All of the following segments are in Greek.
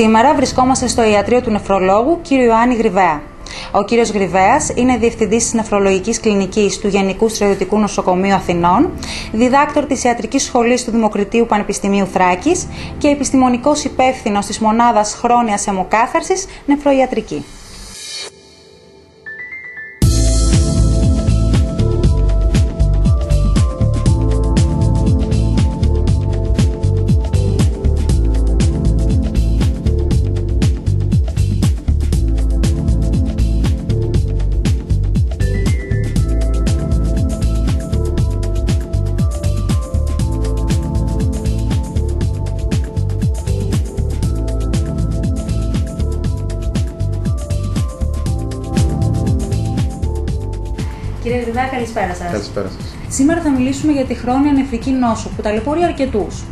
Σήμερα βρισκόμαστε στο ιατρείο του νεφρολόγου κ. Ιωάννη Γρυβαία. Ο κ. Γρυβαίας είναι διευθυντής της νεφρολογικής κλινικής του Γενικού Στρατιωτικού Νοσοκομείου Αθηνών, διδάκτορ της Ιατρικής Σχολής του Δημοκριτείου Πανεπιστημίου Θράκης και επιστημονικός υπεύθυνος της Μονάδας Χρόνιας Αιμοκάθαρσης Νεφροϊατρική. Κύριε Γρυβαία, καλησπέρα σας. Καλησπέρα σας. Σήμερα θα μιλήσουμε για τη χρόνια νεφρική νόσο που ταλαιπωρεί αρκετούς.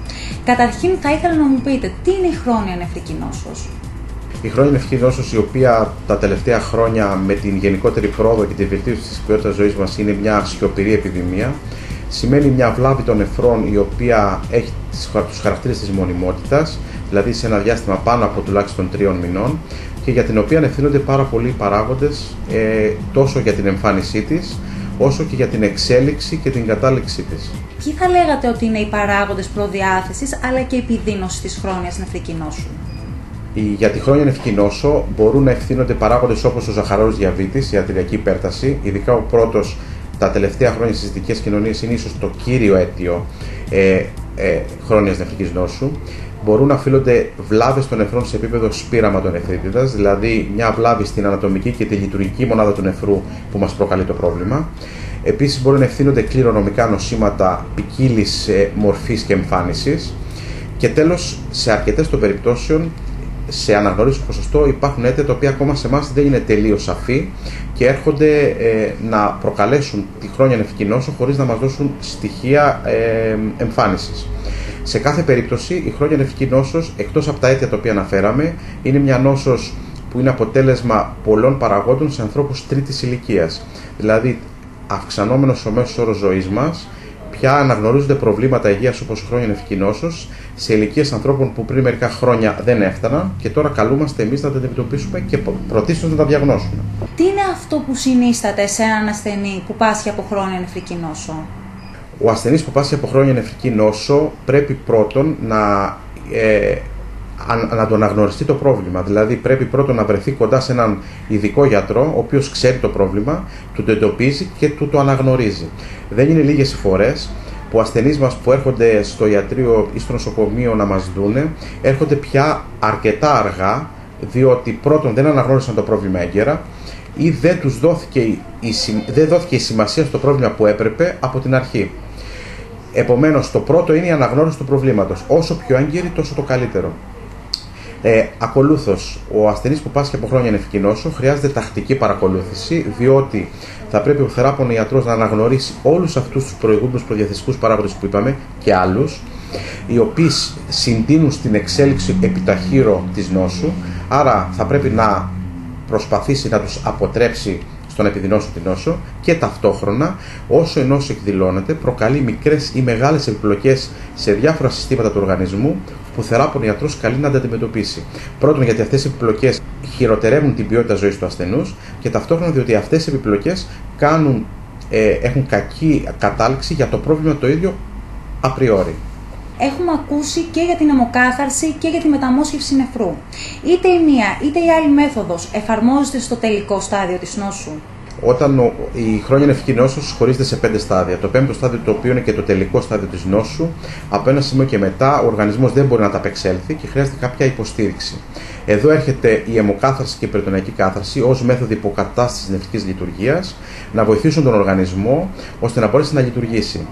Καταρχήν, θα ήθελα να μου πείτε, τι είναι η χρόνια νεφρική νόσος? Η χρόνια νεφρική νόσος, η οποία τα τελευταία χρόνια με την γενικότερη πρόοδο και τη βελτίωση της ποιότητας ζωής μας είναι μια σιωπηρή επιδημία, σημαίνει μια βλάβη των νεφρών η οποία έχει τους χαρακτήρες της μονιμότητας, δηλαδή σε ένα διάστημα πάνω από τουλάχιστον 3 μηνών, και για την οποία ευθύνονται πάρα πολλοί παράγοντες, τόσο για την εμφάνισή της, όσο και για την εξέλιξη και την κατάληξή της. Ποιοι θα λέγατε ότι είναι οι παράγοντες προδιάθεσης αλλά και επιδείνωσης της χρόνιας νεφρική νόσου? Για τη χρόνια νεφρική νόσο μπορούν να ευθύνονται παράγοντες όπως ο ζαχαρόδης διαβήτης, η αρτηριακή υπέρταση, ειδικά ο πρώτος τα τελευταία χρόνια στις δυτικές κοινωνίες είναι ίσως το κύριο αίτιο χρόνιας νεφρικής νόσου. Μπορούν να οφείλονται βλάβες των νεφρών σε επίπεδο σπήραματονεφρίτιδας, δηλαδή μια βλάβη στην ανατομική και τη λειτουργική μονάδα του νεφρού που μας προκαλεί το πρόβλημα. Επίσης, μπορούν να ευθύνονται κληρονομικά νοσήματα ποικίλης μορφής και εμφάνισης. Και τέλος, σε αρκετές των περιπτώσεων, σε αναγνωρίσιμο ποσοστό, υπάρχουν αίτια τα οποία ακόμα σε εμάς δεν είναι τελείως σαφή και έρχονται να προκαλέσουν τη χρόνια νεφρική νόσο χωρίς να μας δώσουν στοιχεία εμφάνισης. Σε κάθε περίπτωση, η χρόνια νεφρική νόσος, εκτός από τα αίτια τα οποία αναφέραμε, είναι μια νόσος που είναι αποτέλεσμα πολλών παραγόντων σε ανθρώπους τρίτης ηλικίας. Δηλαδή, αυξανόμενος ο μέσος όρος ζωής μας, πια αναγνωρίζονται προβλήματα υγείας όπως η χρόνια νεφρική νόσος σε ηλικίες ανθρώπων που πριν μερικά χρόνια δεν έφταναν και τώρα καλούμαστε εμείς να τα αντιμετωπίσουμε και πρωτίστως να τα διαγνώσουμε. Τι είναι αυτό που συνίσταται σε έναν ασθενή που πάσχει από χρόνια νεφρική νόσο? Ο ασθενής που πάσχει από χρόνια νεφρική νόσο πρέπει πρώτον να το αναγνωριστεί το πρόβλημα. Δηλαδή πρέπει πρώτον να βρεθεί κοντά σε έναν ειδικό γιατρό, ο οποίος ξέρει το πρόβλημα, του το εντοπίζει και του το αναγνωρίζει. Δεν είναι λίγες οι φορές που ασθενείς μας που έρχονται στο ιατρείο ή στο νοσοκομείο να μας δούνε, έρχονται πια αρκετά αργά, διότι πρώτον δεν αναγνώρισαν το πρόβλημα έγκαιρα ή δεν δόθηκε η σημασία στο πρόβλημα που έπρεπε από την αρχή. Επομένως, το πρώτο είναι η αναγνώριση του προβλήματος. Όσο πιο έγκαιρη, τόσο το καλύτερο. Ακολούθως, ο ασθενής που πάσχει από χρόνια νεφρική νόσο χρειάζεται τακτική παρακολούθηση, διότι θα πρέπει ο θεράπων ιατρός να αναγνωρίσει όλους αυτούς τους προηγούμενους προδιαθεσικούς παράγοντες που είπαμε και άλλους, οι οποίοι συντείνουν στην εξέλιξη επιταχύρω της νόσου, άρα θα πρέπει να προσπαθήσει να τους αποτρέψει στο να επιδεινώσουν την νόσο και ταυτόχρονα, όσο η νόσο εκδηλώνεται, προκαλεί μικρές ή μεγάλες επιπλοκές σε διάφορα συστήματα του οργανισμού που ο θεράπων ιατρός καλεί να τα αντιμετωπίσει. Πρώτον, γιατί αυτές οι επιπλοκές χειροτερεύουν την ποιότητα ζωής του ασθενούς και ταυτόχρονα διότι αυτές οι επιπλοκές έχουν κακή κατάληξη για το πρόβλημα το ίδιο απριόρι. Έχουμε ακούσει και για την αιμοκάθαρση και για τη μεταμόσχευση νεφρού. Είτε η μία είτε η άλλη μέθοδος εφαρμόζεται στο τελικό στάδιο της νόσου? Όταν η χρόνια νεφρική νόσος χωρίζεται σε 5 στάδια. Το 5ο στάδιο, το οποίο είναι και το τελικό στάδιο της νόσου, από ένα σημείο και μετά ο οργανισμός δεν μπορεί να τα απεξέλθει και χρειάζεται κάποια υποστήριξη. Εδώ έρχεται η αιμοκάθαρση και η περιτονειακή κάθαρση ως μέθοδοι υποκατάστασης νεφρικής λειτουργίας να βοηθήσουν τον οργανισμό ώστε να μπορέσει να λειτουργήσει.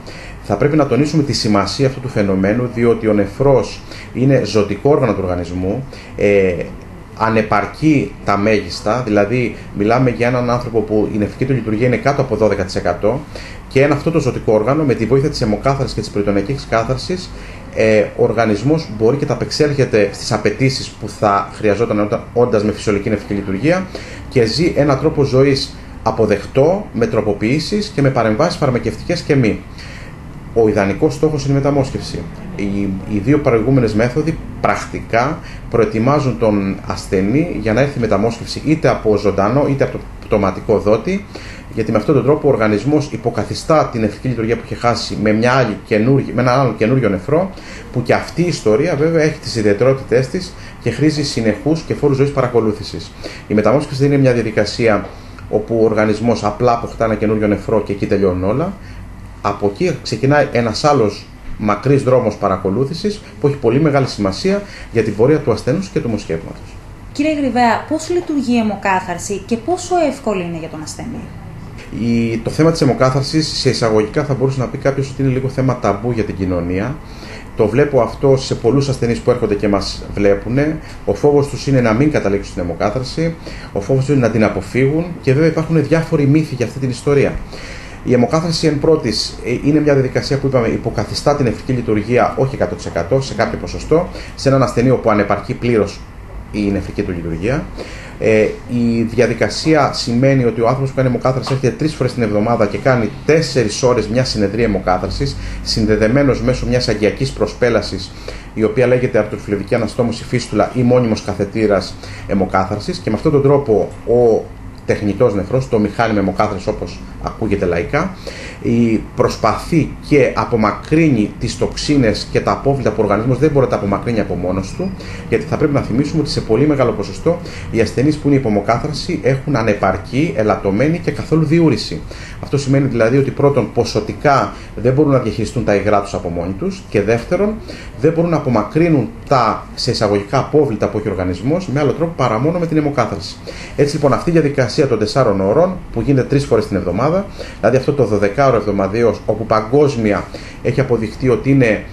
Θα πρέπει να τονίσουμε τη σημασία αυτού του φαινομένου, διότι ο νεφρός είναι ζωτικό όργανο του οργανισμού, ανεπαρκεί τα μέγιστα, δηλαδή μιλάμε για έναν άνθρωπο που η νεφρική του λειτουργία είναι κάτω από 12% και αυτό το ζωτικό όργανο με τη βοήθεια της αιμοκάθαρσης και της περιτονειακής κάθαρσης ο οργανισμός μπορεί και τα απεξέρχεται στις απαιτήσεις που θα χρειαζόταν όντας με φυσιολογική νεφρική λειτουργία και ζει έναν τρόπο ζωής αποδεκτό, με τροποποιήσεις και με παρεμβάσεις φαρμακευτικές και μη. ο ιδανικός στόχος είναι η μεταμόσχευση. Οι δύο προηγούμενες μέθοδοι πρακτικά προετοιμάζουν τον ασθενή για να έρθει μεταμόσχευση είτε από ζωντανό είτε από το πτωματικό δότη, γιατί με αυτόν τον τρόπο ο οργανισμός υποκαθιστά την νεφρική λειτουργία που είχε χάσει με έναν άλλο καινούριο νεφρό, που και αυτή η ιστορία βέβαια έχει τις ιδιαιτερότητές της και χρήζει συνεχούς και φόρου ζωής παρακολούθησης. Η μεταμόσχευση δεν είναι μια διαδικασία όπου ο οργανισμός απλά αποκτά ένα καινούριο νεφρό και εκεί τελειώνουν όλα. Από εκεί ξεκινάει ένας άλλος μακρύς δρόμος παρακολούθησης που έχει πολύ μεγάλη σημασία για την πορεία του ασθενούς και του μοσχεύματος. Κύριε Γρυβαία, πώς λειτουργεί η αιμοκάθαρση και πόσο εύκολη είναι για τον ασθενή? Το θέμα της αιμοκάθαρσης, σε εισαγωγικά θα μπορούσε να πει κάποιος ότι είναι λίγο θέμα ταμπού για την κοινωνία. Το βλέπω αυτό σε πολλούς ασθενείς που έρχονται και μας βλέπουν. Ο φόβος τους είναι να μην καταλήξουν στην αιμοκάθαρση, ο φόβος τους είναι να την αποφύγουν και βέβαια υπάρχουν διάφοροι μύθοι για αυτή την ιστορία. Η αιμοκάθαρση εν πρώτης είναι μια διαδικασία που είπαμε υποκαθιστά την νεφρική λειτουργία, όχι 100%, σε κάποιο ποσοστό, σε έναν ασθενή όπου ανεπαρκεί πλήρως η νεφρική του λειτουργία. Η διαδικασία σημαίνει ότι ο άνθρωπος που κάνει αιμοκάθαρση έρχεται 3 φορές την εβδομάδα και κάνει 4 ώρες μια συνεδρία αιμοκάθαρσης, συνδεδεμένος μέσω μιας αγκιακής προσπέλασης, η οποία λέγεται αρτροφυλετική αναστόμωση φίστουλα ή μόνιμος καθετήρας αιμοκάθαρσης, και με αυτόν τον τρόπο ο τεχνητός νεφρός, το μηχάνημα αιμοκάθαρσης όπως ακούγεται λαϊκά, προσπαθεί και απομακρύνει τις τοξίνες και τα απόβλητα που ο οργανισμός δεν μπορεί να τα απομακρύνει από μόνος του, γιατί θα πρέπει να θυμίσουμε ότι σε πολύ μεγάλο ποσοστό οι ασθενείς που είναι υπομοκάθαρση έχουν ανεπαρκή, ελαττωμένη και καθόλου διούρηση. Αυτό σημαίνει δηλαδή ότι πρώτον, ποσοτικά δεν μπορούν να διαχειριστούν τα υγρά τους από μόνοι τους, και δεύτερον, δεν μπορούν να απομακρύνουν τα σε εισαγωγικά απόβλητα που έχει ο οργανισμός με άλλο τρόπο παρά μόνο με την αιμοκάθαρση. Έτσι λοιπόν, αυτή η διαδικασία των 4 ώρων που γίνεται 3 φορές την εβδομάδα, δηλαδή αυτό το 12ωρο εβδομαδιαίως, όπου παγκόσμια έχει αποδειχτεί ότι είναι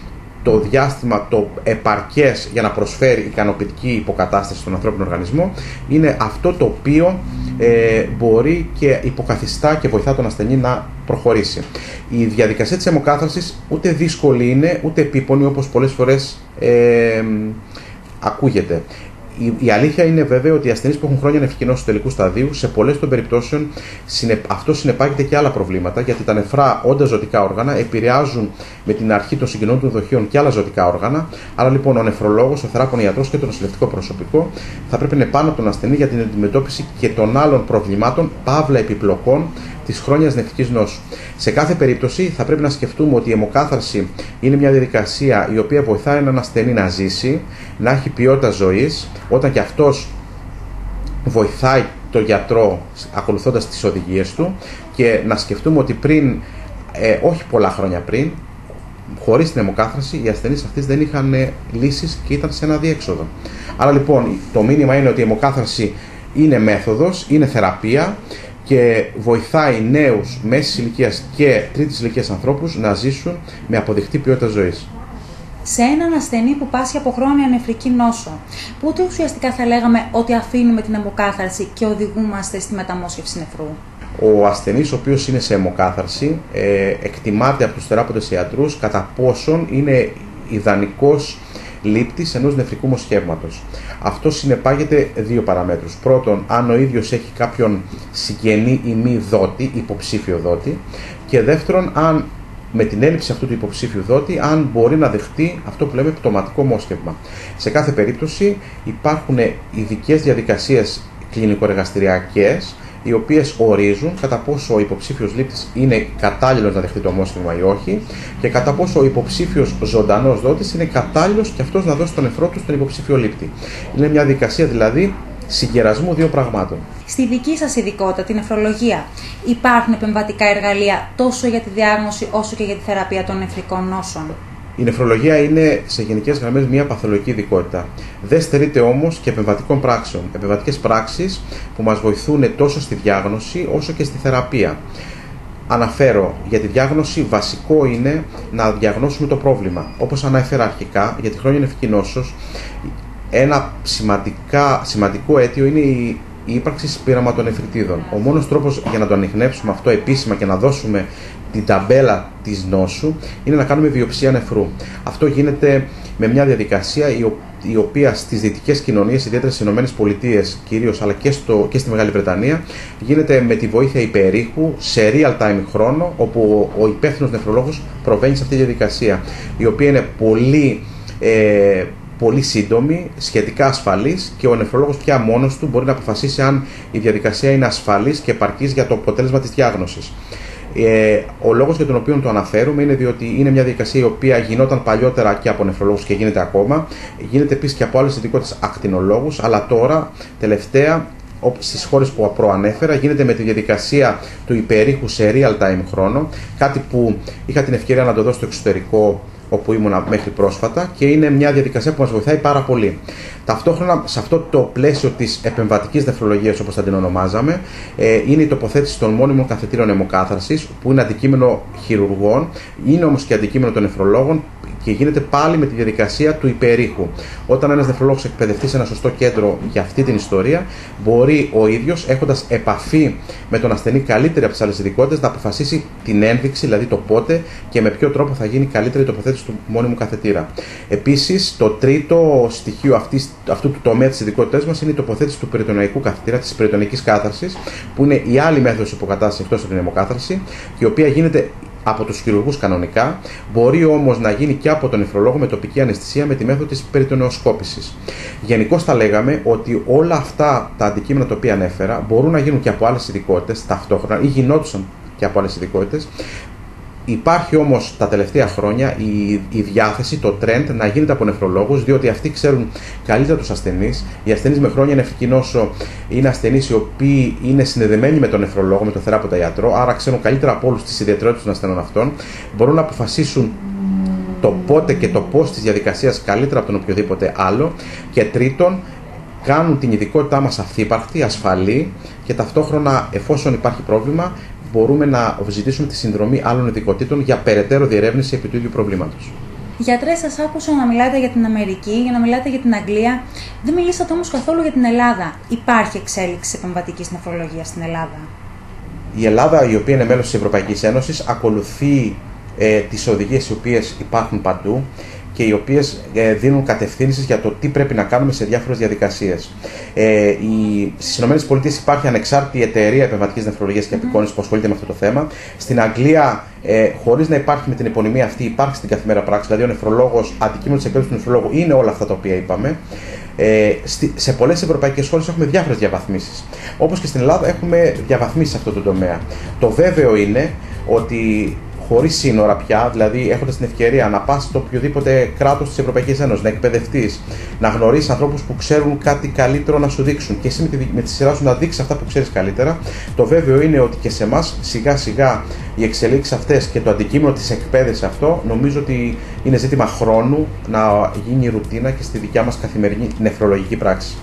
το διάστημα το επαρκές για να προσφέρει ικανοποιητική υποκατάσταση στον ανθρώπινο οργανισμό, είναι αυτό το οποίο μπορεί και υποκαθιστά και βοηθά τον ασθενή να προχωρήσει. Η διαδικασία της αιμοκάθαρσης ούτε δύσκολη είναι, ούτε επίπονη όπως πολλές φορές ακούγεται. Η αλήθεια είναι βέβαια ότι οι ασθενείς που έχουν χρόνια νεφρική νόσο του τελικού σταδίου, σε πολλές των περιπτώσεων αυτό συνεπάγεται και άλλα προβλήματα, γιατί τα νεφρά, όντας ζωτικά όργανα, επηρεάζουν με την αρχή των συγκοινών των δοχείων και άλλα ζωτικά όργανα. Άρα λοιπόν ο νεφρολόγος, ο θεράπων ιατρός και το νοσηλευτικό προσωπικό θα πρέπει να είναι πάνω από τον ασθενή για την αντιμετώπιση και των άλλων προβλημάτων, παύλα επιπλοκών της χρόνιας νεφρικής νόσου. Σε κάθε περίπτωση θα πρέπει να σκεφτούμε ότι η αιμοκάθαρση είναι μια διαδικασία η οποία βοηθάει έναν ασθενή να ζήσει, να έχει ποιότητα ζωής, όταν και αυτός βοηθάει τον γιατρό ακολουθώντας τις οδηγίες του, και να σκεφτούμε ότι πριν, όχι πολλά χρόνια πριν, χωρίς την αιμοκάθαρση, οι ασθενείς αυτές δεν είχαν λύσεις και ήταν σε ένα διέξοδο. Άρα λοιπόν το μήνυμα είναι ότι η αιμοκάθαρση είναι μέθοδος, είναι θεραπεία και βοηθάει νέους μέσης ηλικίας και τρίτης ηλικίας ανθρώπους να ζήσουν με αποδεικτή ποιότητα ζωής. Σε έναν ασθενή που πάσχει από χρόνια νεφρική νόσο, πότε ουσιαστικά θα λέγαμε ότι αφήνουμε την αιμοκάθαρση και οδηγούμαστε στη μεταμόσχευση νεφρού? Ο ασθενής ο οποίος είναι σε αιμοκάθαρση εκτιμάται από τους θεράποντες ιατρούς κατά πόσον είναι ιδανικός λήπτης ενός νεφρικού μοσχεύματος. Αυτό συνεπάγεται 2 παραμέτρους. Πρώτον, αν ο ίδιος έχει κάποιον συγγενή ή μη δότη, υποψήφιο δότη, και δεύτερον, αν με την έλλειψη αυτού του υποψήφιου δότη, αν μπορεί να δεχτεί αυτό που λέμε πτωματικό μόσχευμα. Σε κάθε περίπτωση υπάρχουν ειδικές διαδικασίες κλινικοεργαστηριακές, οι οποίες ορίζουν κατά πόσο ο υποψήφιος λήπτης είναι κατάλληλος να δεχτεί το μόσχευμα ή όχι, και κατά πόσο ο υποψήφιος ζωντανός δότης είναι κατάλληλος και αυτός να δώσει τον νεφρό του στον υποψήφιο λήπτη. Είναι μια διαδικασία δηλαδή συγκερασμού 2 πραγμάτων. Στη δική σας ειδικότητα, την νεφρολογία, υπάρχουν επεμβατικά εργαλεία τόσο για τη διάγνωση όσο και για τη θεραπεία των νεφρικών νόσων? Η νεφρολογία είναι σε γενικές γραμμές μια παθολογική ειδικότητα. Δεν στερείται όμως και επεμβατικών πράξεων. Επεμβατικές πράξεις που μας βοηθούν τόσο στη διάγνωση όσο και στη θεραπεία. Αναφέρω, για τη διάγνωση βασικό είναι να διαγνώσουμε το πρόβλημα. Όπως ανέφερα αρχικά, για τη χρόνια νεφρική νόσος, ένα σημαντικό αίτιο είναι η ύπαρξη σπυραματονεφριτίδων. Ο μόνος τρόπος για να το ανιχνεύσουμε αυτό επίσημα και να δώσουμε την ταμπέλα της νόσου είναι να κάνουμε βιοψία νεφρού. Αυτό γίνεται με μια διαδικασία η οποία στις δυτικές κοινωνίες, ιδιαίτερα στις ΗΠΑ κυρίως, αλλά και στη Μεγάλη Βρετανία, γίνεται με τη βοήθεια υπερήχου σε real time χρόνο, όπου ο υπεύθυνος νεφρολόγος προβαίνει σε αυτή τη διαδικασία, η οποία είναι πολύ σύντομη, σχετικά ασφαλής, και ο νεφρολόγος πια μόνος του μπορεί να αποφασίσει αν η διαδικασία είναι ασφαλής και επαρκής για το αποτέλεσμα της διάγνωσης. Ο λόγος για τον οποίο το αναφέρουμε είναι διότι είναι μια διαδικασία η οποία γινόταν παλιότερα και από νεφρολόγους και γίνεται ακόμα. Γίνεται επίσης και από άλλες ειδικότητες ακτινολόγους, αλλά τώρα, τελευταία, στις χώρες που προανέφερα, γίνεται με τη διαδικασία του υπερήχου σε real time χρόνο, κάτι που είχα την ευκαιρία να το δω στο εξωτερικό, όπου ήμουνα μέχρι πρόσφατα, και είναι μια διαδικασία που μας βοηθάει πάρα πολύ. Ταυτόχρονα, σε αυτό το πλαίσιο της επεμβατικής νεφρολογίας, όπως θα την ονομάζαμε, είναι η τοποθέτηση των μόνιμων καθετήρων αιμοκάθαρσης, που είναι αντικείμενο χειρουργών, είναι όμως και αντικείμενο των νεφρολόγων, και γίνεται πάλι με τη διαδικασία του υπερήχου. Όταν ένας νεφρολόγος εκπαιδευτεί σε ένα σωστό κέντρο για αυτή την ιστορία, μπορεί ο ίδιος, έχοντας επαφή με τον ασθενή καλύτερη από τις άλλες ειδικότητες, να αποφασίσει την ένδειξη, δηλαδή το πότε και με ποιο τρόπο θα γίνει καλύτερη η τοποθέτηση του μόνιμου καθετήρα. Επίσης, το τρίτο στοιχείο αυτού του τομέα της ειδικότητας μας είναι η τοποθέτηση του περιτονεϊκού καθετήρα, της περιτονεϊκής κάθαρσης, που είναι η άλλη μέθοδος υποκατάστασης εκτός από την αιμοκάθαρση, η οποία γίνεται από τους χειρουργούς κανονικά, μπορεί όμως να γίνει και από τον νεφρολόγο με τοπική αναισθησία με τη μέθοδο της περιτονεοσκόπησης. Γενικώς θα λέγαμε ότι όλα αυτά τα αντικείμενα τα οποία ανέφερα μπορούν να γίνουν και από άλλες ειδικότητες ταυτόχρονα ή γινόντουσαν και από άλλες ειδικότητες. Υπάρχει όμως τα τελευταία χρόνια η διάθεση, το trend να γίνεται από νεφρολόγους, διότι αυτοί ξέρουν καλύτερα τους ασθενείς. Οι ασθενείς με χρόνια νεφρική νόσο είναι ασθενείς οι οποίοι είναι συνδεδεμένοι με τον νεφρολόγο, με τον θεράποντα ιατρό, άρα ξέρουν καλύτερα από όλους τις ιδιαιτερότητες των ασθενών αυτών, μπορούν να αποφασίσουν το πότε και το πώς της διαδικασίας καλύτερα από τον οποιοδήποτε άλλο. Και τρίτον, κάνουν την ειδικότητά μας αυθύπαρκτη, ασφαλή, και ταυτόχρονα, εφόσον υπάρχει πρόβλημα, μπορούμε να ζητήσουμε τη συνδρομή άλλων ειδικοτήτων για περαιτέρω διερεύνηση επί του ίδιου προβλήματος. Γιατρέ, σας άκουσα να μιλάτε για την Αμερική, για να μιλάτε για την Αγγλία. Δεν μιλήσατε όμως καθόλου για την Ελλάδα. Υπάρχει εξέλιξη επεμβατικής νεφρολογίας στην Ελλάδα? Η Ελλάδα, η οποία είναι μέλος της Ευρωπαϊκής Ένωσης, ακολουθεί τις οδηγίες οι οποίες υπάρχουν παντού και οι οποίες δίνουν κατευθύνσεις για το τι πρέπει να κάνουμε σε διάφορες διαδικασίες. Στις ΗΠΑ υπάρχει ανεξάρτητη εταιρεία επεμβατικής νεφρολογίας και απεικόνησης που ασχολείται με αυτό το θέμα. Στην Αγγλία, χωρίς να υπάρχει με την επωνυμία αυτή, υπάρχει στην καθημερινή πράξη, δηλαδή ο νεφρολόγος, αντικείμενο της εκπαίδευσης του νεφρολόγου είναι όλα αυτά τα οποία είπαμε. Σε πολλές ευρωπαϊκές χώρες έχουμε διάφορες διαβαθμίσεις. Όπως και στην Ελλάδα έχουμε διαβαθμίσεις σε αυτό το τομέα. Το βέβαιο είναι ότι χωρίς σύνορα πια, δηλαδή έχοντας την ευκαιρία να πας στο οποιοδήποτε κράτος της Ευρωπαϊκής Ένωσης, να εκπαιδευτείς, να γνωρίσεις ανθρώπους που ξέρουν κάτι καλύτερο να σου δείξουν και εσύ με τη σειρά σου να δείξεις αυτά που ξέρεις καλύτερα, το βέβαιο είναι ότι και σε εμάς σιγά σιγά οι εξελίξεις αυτές και το αντικείμενο της εκπαίδευσης αυτό, νομίζω ότι είναι ζήτημα χρόνου να γίνει ρουτίνα και στη δικιά μας καθημερινή νεφρολογική πράξη.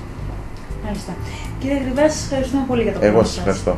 Μάλιστα. Κύριε Γρυβαία, σας ευχαριστούμε πολύ για το χρόνο σας. Εγώ σας ευχαριστώ.